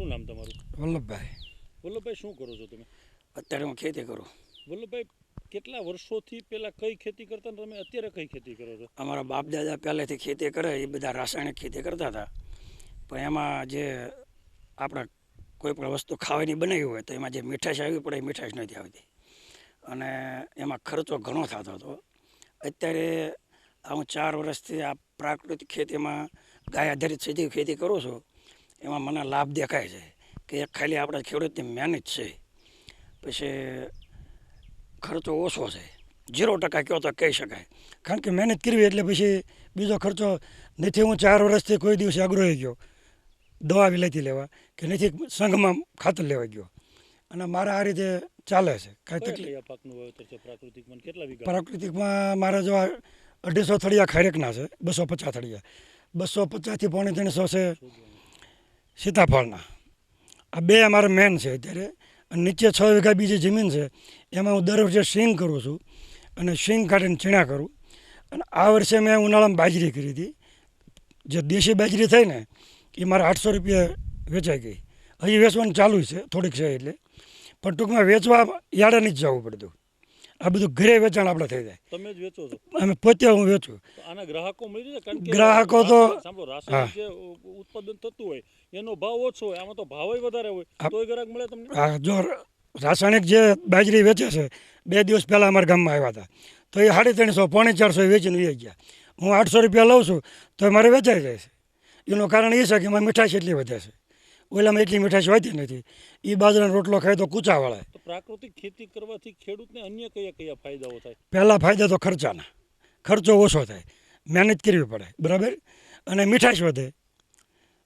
શું નામ તમારું? વલ્લભભાઈ. વલ્લભભાઈ, શું કરો છો તમે? અત્યારે હું ખેતી કરું. વલ્લભભાઈ, કેટલા વર્ષોથી પહેલા કઈ ખેતી કરતા ને તમે અત્યારે કઈ ખેતી કરો છો? અમારા બાપ દાદા પહેલેથી ખેતી કરે એ બધા રાસાયણિક ખેતી કરતા હતા, પણ એમાં જે આપણે કોઈ પણ વસ્તુ ખાવાની બનાવી હોય તો એમાં જે મીઠાશ આવી પડે એ મીઠાશ નથી આવતી અને એમાં ખર્ચો ઘણો થતો હતો. અત્યારે હું 4 વર્ષથી આ પ્રાકૃતિક ખેતીમાં ગાય આધારિત સીધી ખેતી કરું છું. એમાં મને લાભ દેખાય છે કે એક ખાલી આપણા ખેડૂતની મહેનત છે, પછી ખર્ચો ઓછો છે, 0% કહો તો કહી શકાય. કારણ કે મહેનત કરવી એટલે પછી બીજો ખર્ચો નથી. હું 4 વર્ષથી કોઈ દિવસે આગ્રહી ગયો દવા વિલાયતી લેવા કે નથી સંઘમાં ખાતર લેવા ગયો અને મારા આ રીતે ચાલે છે. કાંઈ તકલીફ. કયા પાકનું વાવેતર છે પ્રાકૃતિકમાં? કેટલા વીઘા? પ્રાકૃતિકમાં મારા જો 250 થળિયા ખારેકના છે, 250 થળિયા, 250 થી 350 છે સીતાફળના. આ બે અમારા મેન છે અત્યારે. અને નીચે 6 વીઘા બીજી જમીન છે, એમાં હું દર વર્ષે સિંગ કરું છું અને સિંગ કાઢીને ચીણા કરું. અને આ વર્ષે મેં ઉનાળામાં બાજરી કરી હતી. જે દેશી બાજરી થઈ ને એ મારા 800 રૂપિયા વેચાઈ ગઈ. હજી વેચવાનું ચાલુ છે, થોડીક છે એટલે. પણ ટૂંકમાં વેચવા યાર્ડે નથી જવું પડતું. આ બધું ઘરે વેચાણ આપણે થઈ જાય. તમે જ વેચો છો? અમે પોતે હું વેચું. આના ગ્રાહકો મળી જાય? કારણ કે ગ્રાહકો તો સાંભળો, રાસાયણિક જે ઉત્પાદન થતું હોય એનો ભાવ ઓછો હોય, આમાં તો ભાવ વધારે હોય, તોય ગ્રાહક મળે તમને? હા, જો રાસાયણિક જે બાજરી વેચે છે, 2 દિવસ પહેલાં અમારા ગામમાં આવ્યા હતા તો એ 350 450 વેચીને વી ગયા. હું 800 રૂપિયા લઉં છું તો મારે વેચાઈ જાય છે. એનું કારણ એ છે કે એમાં મીઠાશ એટલી વધે છે, ઓલામાં એટલી મીઠાશ હોતી નથી. એ બાજરાનો રોટલો ખાય તો કૂચાવાળા. તો પ્રાકૃતિક ખેતી કરવાથી ખેડૂતને અન્ય કયા કયા ફાયદાઓ થાય? પહેલાં ફાયદા તો ખર્ચાના. ખર્ચો ઓછો થાય, મહેનત કરવી પડે બરાબર, અને મીઠાશ વધે.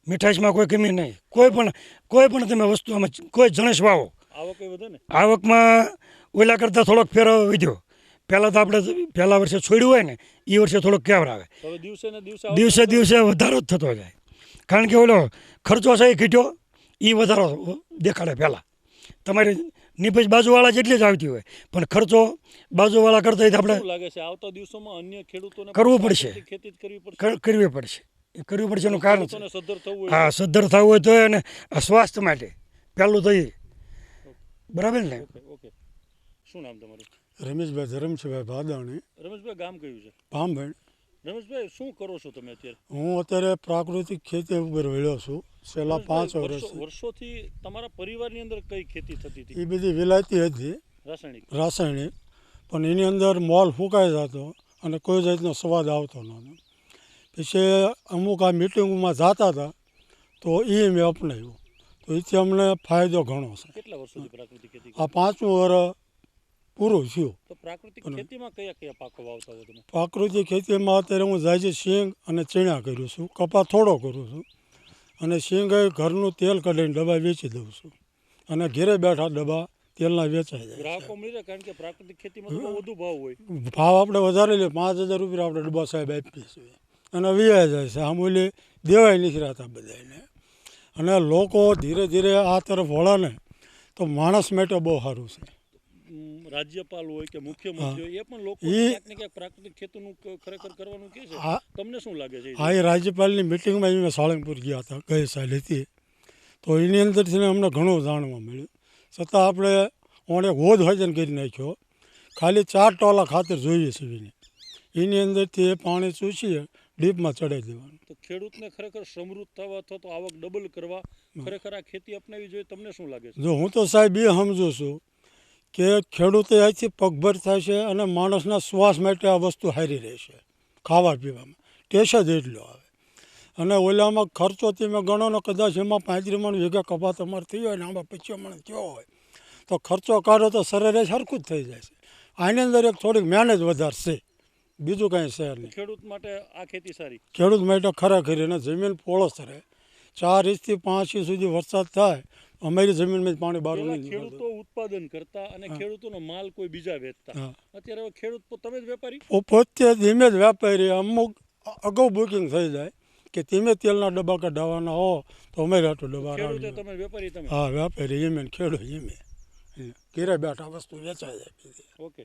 મીઠાશમાં કોઈ કમી નહીં. કોઈ પણ તમે વસ્તુ આમાં કોઈ જણસ વાવો, આવક વધે ને? આવકમાં ઓલા કરતાં થોડોક ફેર વધ્યો. પહેલાં તો આપણે પહેલા વર્ષે છોડ્યું હોય ને એ વર્ષે થોડોક કેવર આવે. હવે દિવસે ને દિવસે વધારો જ થતો જાય. કારણ કે ઓલો ખર્ચો છે એ ઘટ્યો, એ વધારો દેખાડે. પહેલાં તમારી નિપજ બાજુવાળા જેટલી જ આવતી હોય પણ ખર્ચો બાજુવાળા કરતા આપણે લાગે છે આવતા દિવસોમાં અન્ય ખેડૂતોને કરવું પડશે. ખેતી કરવી પડશે. કરવી પડશે એનું કારણ છે. સદ્ધર થવું હોય. હા, સદ્ધર થવું હોય તો એને સ્વાસ્થ્ય માટે પહેલું તો એ બરાબર ને. ઓકે, શું નામ તમારું? રમેશભાઈ ધરમસિંહભાઈ ભાદાણી. રમેશભાઈ, ગામ કયું છે? ભામભણ. રમેશભાઈ, શું કરો છો તમે અત્યારે? હું અત્યારે પ્રાકૃતિક ખેતી ઉપર વળ્યો છું છેલ્લા 5 વર્ષથી. વર્ષોથી તમારા પરિવારની અંદર કઈ ખેતી થતી હતી? એ બધી વિલાયતી હતી, રાસાયણિક. પણ એની અંદર મોલ ફૂંકાઈ જતો અને કોઈ જાતનો સ્વાદ આવતો નહોતો. પછી અમુક આ મિટિંગોમાં જતા હતા તો એ મેં અપનાવ્યું, તો એથી અમને ફાયદો ઘણો છે. કેટલા વર્ષોથી પ્રાકૃતિક ખેતી? આ 5મું વર્ષ પૂરું થયું. તો પ્રાકૃતિક ખેતીમાં કયા કયા પાકો વાવતા હો તમે? પ્રાકૃતિક ખેતીમાં અત્યારે હું જાજી સિંગ અને ચીણા કરું છું, કપા થોડો કરું છું, અને સિંગ ઘરનું તેલ કાઢીને ડબ્બા વેચી દઉં છું અને ઘેરે બેઠા ડબ્બા તેલના વેચાઈ જાય. ગ્રાહકો મળી જાય? કારણ કે પ્રાકૃતિક ખેતીમાં તો વધુ ભાવ હોય. ભાવ આપણે વધારે લે, 5000 રૂપિયા આપણે ડબ્બા સાહેબ આપીએ છીએ અને વિયાઈ જાય છે. આમ ઓલી દેવાય નથી રહેતા બધાને. અને લોકો ધીરે ધીરે આ તરફ વળે ને તો માણસ માટે બહુ સારું છે. રાજ્યપાલ હોય કે મુખ્યમંત્રી હોય એ પણ લોકો ક્યાંક પ્રાકૃતિક ખેતીનું ખરેખર કરવાનું કહે છે. તમને શું લાગે છે? હા, એ રાજ્યપાલની મિટિંગમાં અમે સાળંગપુર ગયા હતા, ગઈ સાલ હતી, તો એની અંદરથી અમને ઘણું જાણવા મળ્યું. છતાં આપણે ઓણે હોદ ભજન કરી નાખ્યો. ખાલી 4 ટોલા ખાતર જોઈએ છે. એની અંદરથી પાણી ચૂસીએ ડીપમાં ચડાવી દેવાનું. તો ખેડૂતને ખરેખર સમૃદ્ધ થવા અથવા તો આવક ડબલ કરવા ખરેખર આ ખેતી અપનાવી જોઈએ. તમને શું લાગે છે? જો હું તો સાહેબ એ સમજુ છું કે ખેડૂતો અહીંથી પગભર થાય છે અને માણસના શ્વાસ માટે આ વસ્તુ સારી રહેશે. ખાવા પીવામાં ટેસ્ટ જ એટલો આવે. અને ઓલામાં ખર્ચો તમે ગણો ને કદાચ એમાં 35 મણ વીઘા કપા તમારે થઈ હોય ને આમાં 25 મણ થયો હોય તો ખર્ચો કાઢો તો સરેરાશ સરખું જ થઈ જાય છે. આની અંદર એક થોડીક મહેનત વધારે છે, બીજું કાંઈ છે નહીં. ખેડૂત માટે આ ખેતી સારી? ખેડૂત માટે ખરેખર એને જમીન પોળસ રહે. 4 ઇંચથી 5 ઇંચ સુધી વરસાદ થાય, અમારી જમીનમાં પાણી બહાર નહીં. ખેડૂતો ઉત્પાદન કરતા અને ખેડૂતોનો માલ કોઈ બીજા વેચતા. અત્યારે ખેડૂત તમે જ વેપારી? પોતે ધીમે જ વેપારી. અમુક અગાઉ બુકિંગ થઈ જાય કે તમે તેલના ડબ્બા કઢાવવાના હો તો અમારે આટલું ડબ્બા. તમે વેપારી? તમે? હા, વેપારી એમ ખેડૂત એમ ઘેરે બેઠા વસ્તુ વેચાઈ જાય. ઓકે.